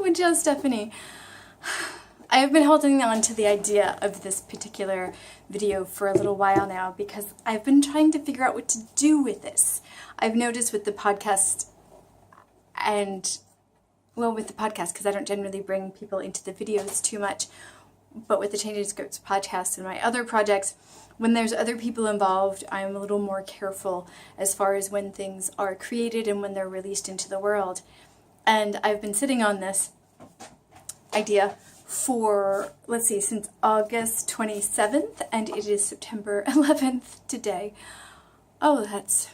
Would Stephanie. I have been holding on to the idea of this particular video for a little while now because I've been trying to figure out what to do with this. I've noticed with the podcast because I don't generally bring people into the videos too much, but with the Changing Scripts podcast and my other projects, when there's other people involved, I'm a little more careful as far as when things are created and when they're released into the world. And I've been sitting on this idea for, since August 27th, and it is September 11th today. Oh, that's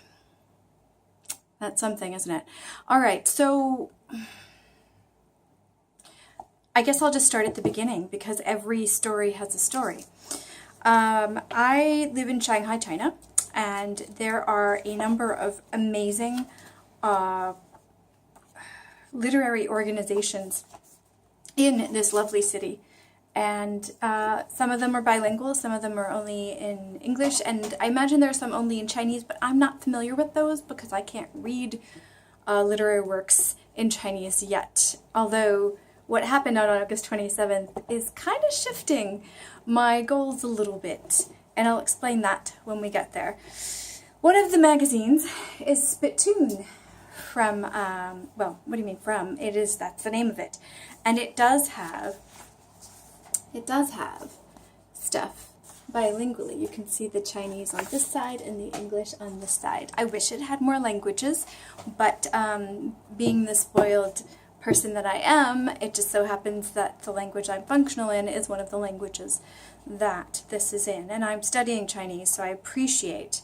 something, isn't it? All right, so I guess I'll just start at the beginning because every story has a story. I live in Shanghai, China, and there are a number of amazing literary organizations in this lovely city, and some of them are bilingual, some of them are only in English, and I imagine there are some only in Chinese, but I'm not familiar with those because I can't read literary works in Chinese yet, although what happened on August 27th is kind of shifting my goals a little bit, and I'll explain that when we get there. One of the magazines is Spittoon from, well, what do you mean from? That's the name of it. And it does have stuff bilingually. You can see the Chinese on this side and the English on this side. I wish it had more languages, but being the spoiled person that I am, it just so happens that the language I'm functional in is one of the languages that this is in. And I'm studying Chinese, so I appreciate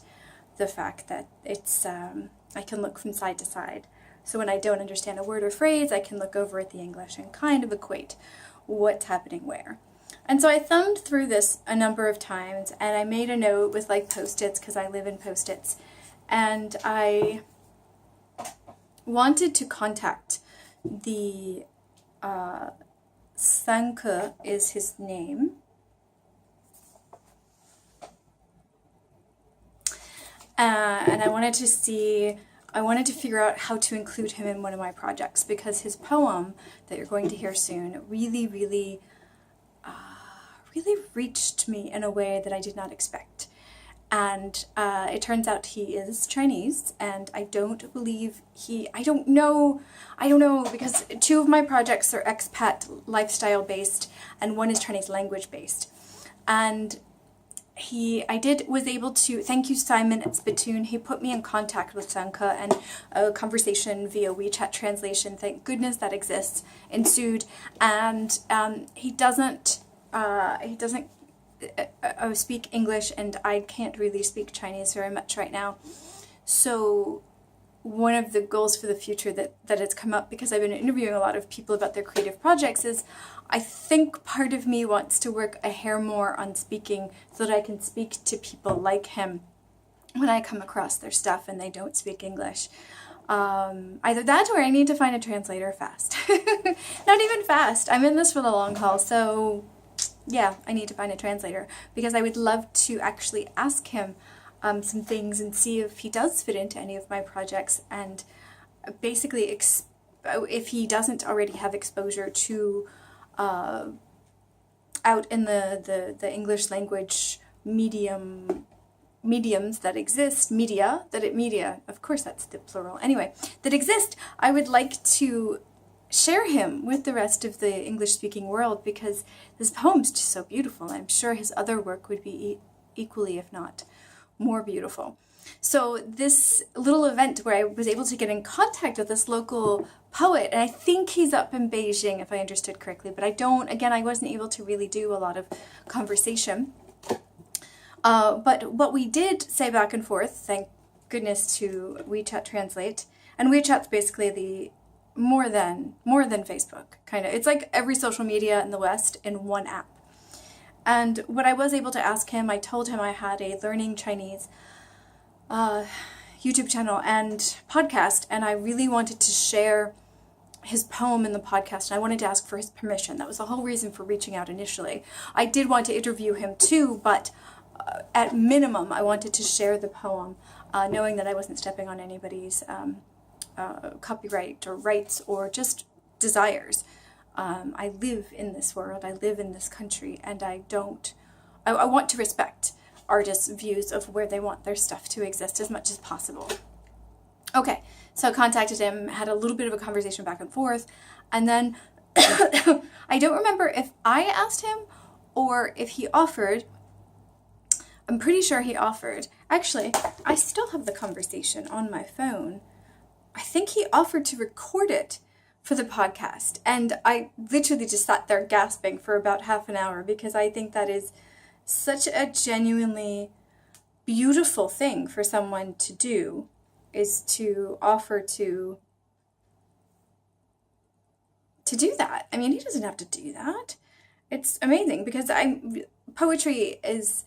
the fact that it's I can look from side to side. So when I don't understand a word or phrase, I can look over at the English and kind of equate what's happening where. And so I thumbed through this a number of times, and I made a note with like Post-its because I live in Post-its, and I wanted to contact the Sanke is his name. And I wanted to figure out how to include him in one of my projects because his poem that you're going to hear soon really, really reached me in a way that I did not expect. And it turns out he is Chinese, and I don't believe I don't know, because two of my projects are expat lifestyle based, and one is Chinese language based. And was able to, thank you Simon at Spittoon, he put me in contact with Sanke, and a conversation via WeChat translation, thank goodness that exists, ensued. And he doesn't speak English, and I can't really speak Chinese very much right now. So one of the goals for the future that has come up, because I've been interviewing a lot of people about their creative projects, is I think part of me wants to work a hair more on speaking so that I can speak to people like him when I come across their stuff and they don't speak English. Either that or I need to find a translator fast. Not even fast. I'm in this for the long haul, so yeah, I need to find a translator because I would love to actually ask him some things and see if he does fit into any of my projects, and basically if he doesn't already have exposure to out in the English language mediums that exist, media, of course that's the plural, anyway, that exist, I would like to share him with the rest of the English-speaking world because this poem's just so beautiful. I'm sure his other work would be equally, if not more beautiful. So this little event where I was able to get in contact with this local poet, and I think he's up in Beijing if I understood correctly, but I wasn't able to really do a lot of conversation. But what we did say back and forth, thank goodness to WeChat Translate, and WeChat's basically the more than Facebook, kind of. It's like every social media in the West in one app. And what I was able to ask him, I told him I had a Learning Chinese YouTube channel and podcast, and I really wanted to share his poem in the podcast, and I wanted to ask for his permission. That was the whole reason for reaching out initially. I did want to interview him too, but at minimum, I wanted to share the poem, knowing that I wasn't stepping on anybody's copyright or rights or just desires. I live in this world, I live in this country, and I want to respect artists' views of where they want their stuff to exist as much as possible. Okay, so I contacted him, had a little bit of a conversation back and forth, and then I don't remember if I asked him or if he offered. I'm pretty sure he offered. Actually, I still have the conversation on my phone. I think he offered to record it for the podcast, and I literally just sat there gasping for about half an hour because I think that is such a genuinely beautiful thing for someone to do, is to offer to do that. I mean, he doesn't have to do that. It's amazing because poetry is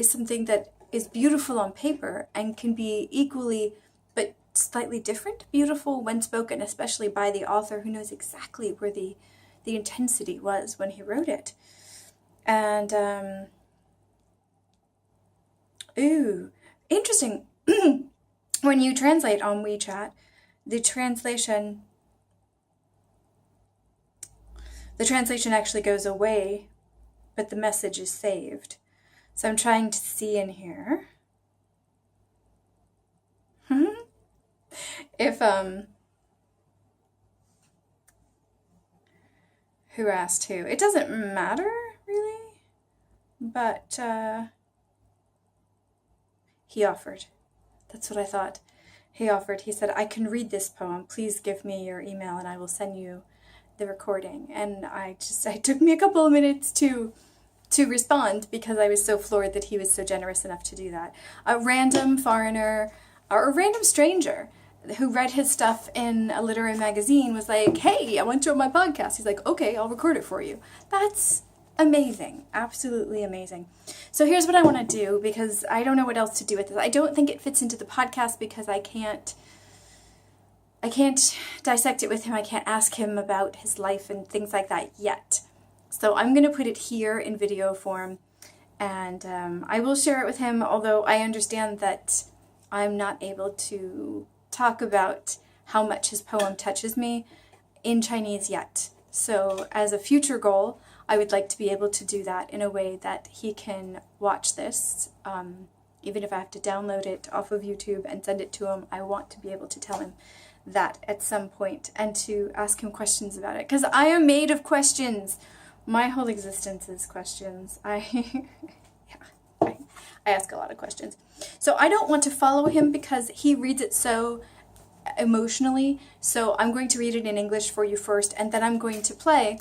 something that is beautiful on paper and can be equally but slightly different beautiful when spoken, especially by the author who knows exactly where the intensity was when he wrote it. And ooh, interesting. When you translate on WeChat, the translation actually goes away, but the message is saved. So I'm trying to see in here if who asked who. It doesn't matter really, but he offered. That's what I thought. He offered. He said, "I can read this poem. Please give me your email and I will send you the recording." And it took me a couple of minutes to respond because I was so floored that he was so generous enough to do that. A random foreigner or a random stranger who read his stuff in a literary magazine was like, "Hey, I want you on my podcast." He's like, "Okay, I'll record it for you." That's amazing. Absolutely amazing. So here's what I want to do, because I don't know what else to do with this. I don't think it fits into the podcast because I can't dissect it with him. I can't ask him about his life and things like that yet. So I'm going to put it here in video form, and I will share it with him, although I understand that I'm not able to talk about how much his poem touches me in Chinese yet. So as a future goal, I would like to be able to do that in a way that he can watch this. Even if I have to download it off of YouTube and send it to him, I want to be able to tell him that at some point and to ask him questions about it. Because I am made of questions. My whole existence is questions. I ask a lot of questions. So I don't want to follow him because he reads it so emotionally. So I'm going to read it in English for you first, and then I'm going to play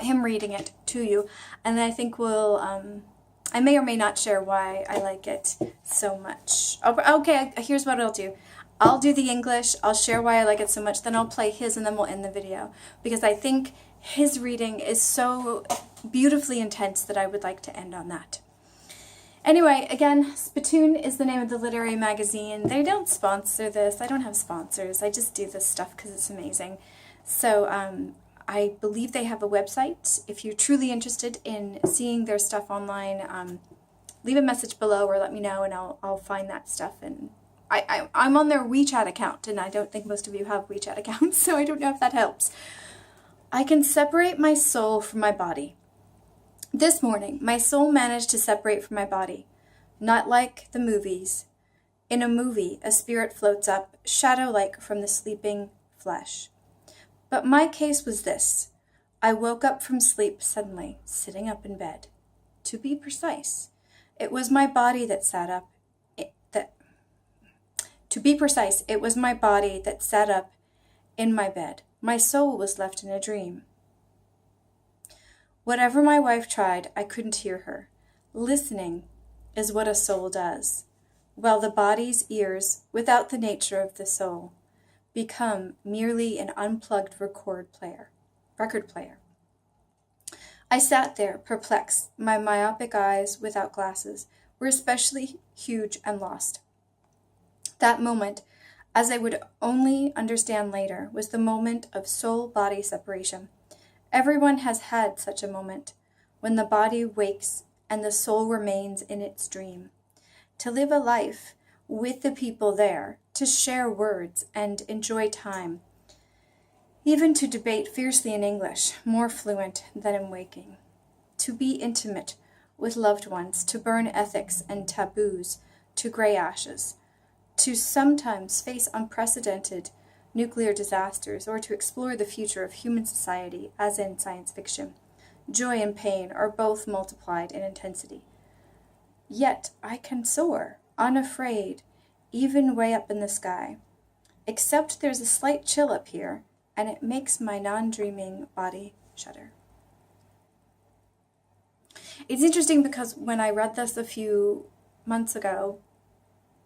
him reading it to you. And I think I may or may not share why I like it so much. Okay, here's what I'll do. I'll do the English, I'll share why I like it so much, then I'll play his, and then we'll end the video. Because I think his reading is so beautifully intense that I would like to end on that. Anyway, again, Spittoon is the name of the literary magazine. They don't sponsor this. I don't have sponsors. I just do this stuff because it's amazing. So I believe they have a website. If you're truly interested in seeing their stuff online, leave a message below or let me know, and I'll find that stuff. And I'm on their WeChat account, and I don't think most of you have WeChat accounts, so I don't know if that helps. I can separate my soul from my body. This morning, my soul managed to separate from my body. Not like the movies. In a movie, a spirit floats up, shadow-like from the sleeping flesh. But my case was this. I woke up from sleep suddenly, sitting up in bed. To be precise, it was my body that sat up. To be precise, it was my body that sat up in my bed. My soul was left in a dream. Whatever my wife tried, I couldn't hear her. Listening is what a soul does, while the body's ears, without the nature of the soul, become merely an unplugged record player. I sat there, perplexed. My myopic eyes, without glasses, were especially huge and lost. That moment, as I would only understand later, was the moment of soul-body separation. Everyone has had such a moment, when the body wakes and the soul remains in its dream. To live a life with the people there, to share words and enjoy time. even to debate fiercely in English, more fluent than in waking, to be intimate with loved ones, to burn ethics and taboos to gray ashes, to sometimes face unprecedented nuclear disasters, or to explore the future of human society as in science fiction. Joy and pain are both multiplied in intensity. Yet I can soar, unafraid, even way up in the sky. Except there's a slight chill up here, and it makes my non-dreaming body shudder. It's interesting because when I read this a few months ago,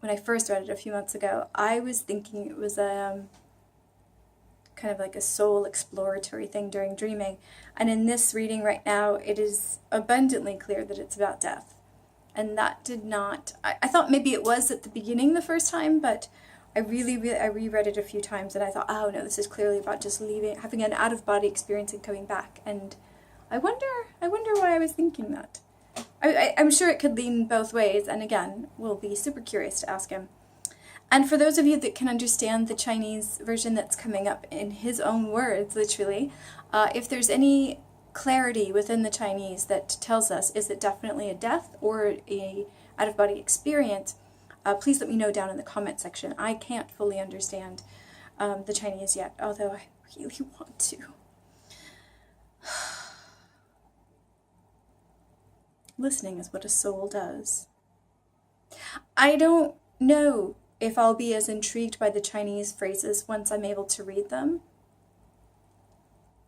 when I first read it a few months ago, I was thinking it was kind of like a soul exploratory thing during dreaming. And in this reading right now, it is abundantly clear that it's about death. And that did not, I thought maybe it was at the beginning the first time, but I reread it a few times and I thought, oh no, this is clearly about just leaving, having an out-of-body experience and coming back. And I wonder why I was thinking that. I'm sure it could lean both ways, and again, we'll be super curious to ask him. And for those of you that can understand the Chinese version that's coming up in his own words, literally, if there's any clarity within the Chinese that tells us, is it definitely a death or a out-of-body experience, please let me know down in the comment section. I can't fully understand the Chinese yet, although I really want to. Listening is what a soul does. I don't know if I'll be as intrigued by the Chinese phrases once I'm able to read them,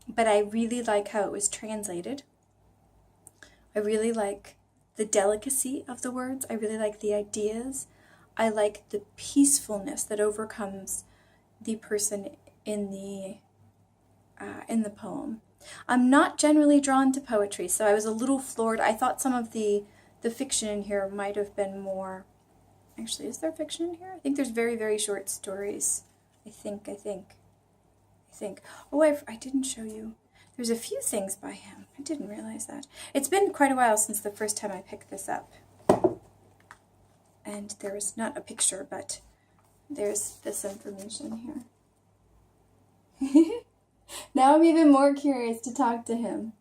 but I really like how it was translated. I really like the delicacy of the words. I really like the ideas. I like the peacefulness that overcomes the person in the poem. I'm not generally drawn to poetry, so I was a little floored. I thought some of the fiction in here might have been more... Actually, is there fiction in here? I think there's very, very short stories. I think. Oh, I didn't show you. There's a few things by him. I didn't realize that. It's been quite a while since the first time I picked this up. And there was not a picture, but there's this information here. Now I'm even more curious to talk to him.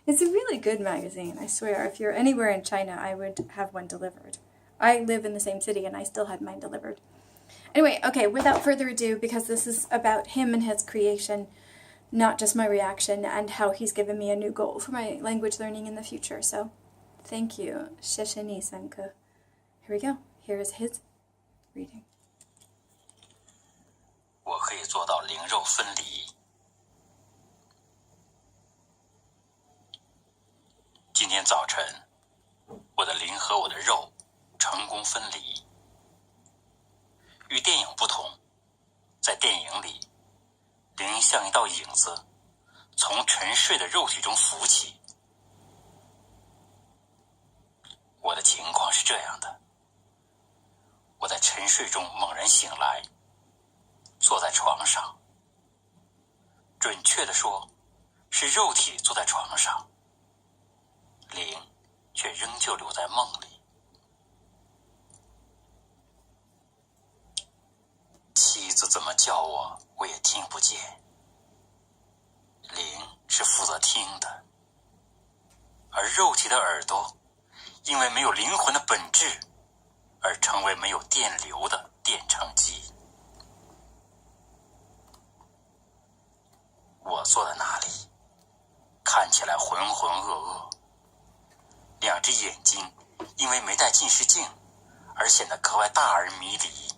It's a really good magazine, I swear. If you're anywhere in China, I would have one delivered. I live in the same city and I still had mine delivered. Anyway, okay, without further ado, because this is about him and his creation, not just my reaction, and how he's given me a new goal for my language learning in the future. So, thank you. 谢谢你, Sanke. Here we go. Here is his reading. 我可以做到灵肉分离。今天早晨，我的灵和我的肉成功分离。与电影不同，在电影里，灵像一道影子，从沉睡的肉体中浮起。我的情况是这样的：我在沉睡中猛然醒来，坐在床上。准确地说，是肉体坐在床上，灵却仍旧留在梦里。妻子怎么叫我，我也听不见。灵是负责听的，而肉体的耳朵，因为没有灵魂的本质，而成为没有电流的电称机。我坐在那里，看起来浑浑噩噩，两只眼睛因为没戴近视镜而显得格外大而迷离。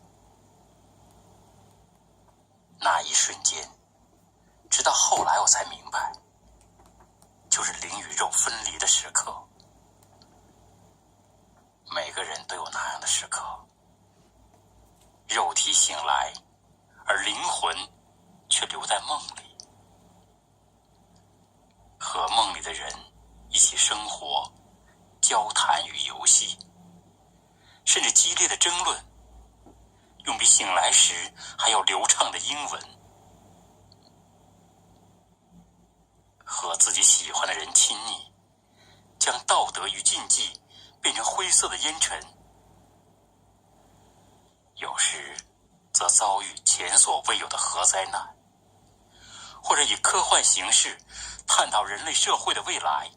那一瞬间，直到后来我才明白，就是灵与肉分离的时刻。每个人都有那样的时刻，肉体醒来，而灵魂却留在梦里。和梦里的人一起生活、交谈与游戏，甚至激烈的争论，用比醒来时还要流畅的英文。和自己喜欢的人亲昵，将道德与禁忌变成灰色的烟尘。有时则遭遇前所未有的核灾难，者以科幻形式探讨人类社会的未来。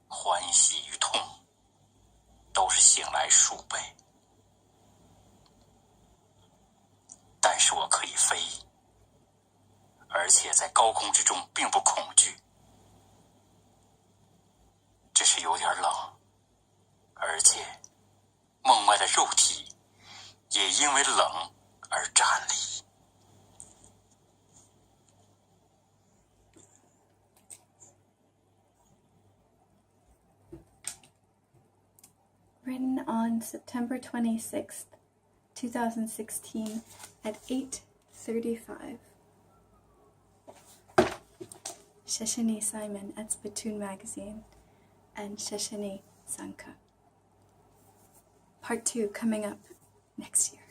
欢喜与痛都是醒来数倍，但是我可以飞，而且在高空之中并不恐惧，只是有点冷，而且梦外的肉体也因为冷而站立。Written on September 26th, 2016 at 8:35. Sheshini Simon at Spittoon Magazine and Sheshini Sanka. Part 2 coming up next year.